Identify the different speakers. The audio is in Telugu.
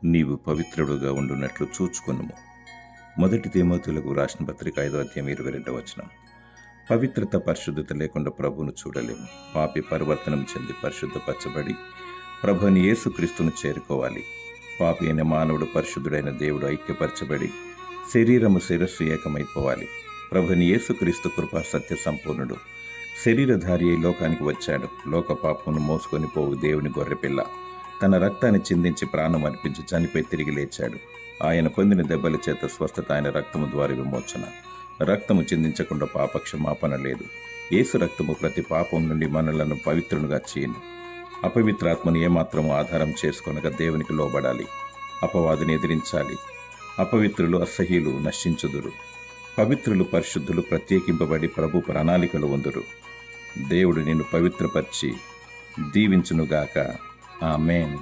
Speaker 1: నీవు పవిత్రుడుగా ఉండునట్లు చూచుకొనుము. 1 తిమోతిలకు రాసిన పత్రిక 5వ అధ్యాయం 22వ వచనం. పవిత్రత, పరిశుద్ధత లేకుండా ప్రభువును చూడలేము. పాపి పరివర్తనం చెంది పరిశుద్ధపరచబడి ప్రభుని యేసుక్రీస్తును చేరుకోవాలి. పాపి అయిన మానవుడు పరిశుద్ధుడైన దేవుడు ఐక్యపరచబడి శరీరము శిరస్సు ఏకమైపోవాలి. ప్రభుని యేసుక్రీస్తు కృపా సత్య సంపూర్ణుడు శరీరధారి అయి లోకానికి వచ్చాడు. లోక పాపమును మోసుకొని పోవు దేవుని గొర్రెపిల్ల తన రక్తాన్ని చిందించి ప్రాణం అర్పించి చనిపోయి తిరిగి లేచాడు. ఆయన పొందిన దెబ్బల చేత స్వస్థత, ఆయన రక్తము ద్వారా విమోచన. రక్తము చిందించకుండా పాపక్షమాపణ లేదు. యేసు రక్తము ప్రతి పాపం నుండి మనలను పవిత్రునిగా చేయను. అపవిత్రాత్మను ఏమాత్రము ఆధారం చేసుకొనగా దేవునికి లోబడాలి. అపవాదిని ఎదిరించాలి. అపవిత్రులు, అసహ్యులు నశించుదురు. పవిత్రులు, పరిశుద్ధులు ప్రత్యేకింపబడి ప్రభు ప్రణాళికలు ఉందురు. దేవుడు నిన్ను పవిత్రపరిచి దీవించునుగాక. ఆమేన్.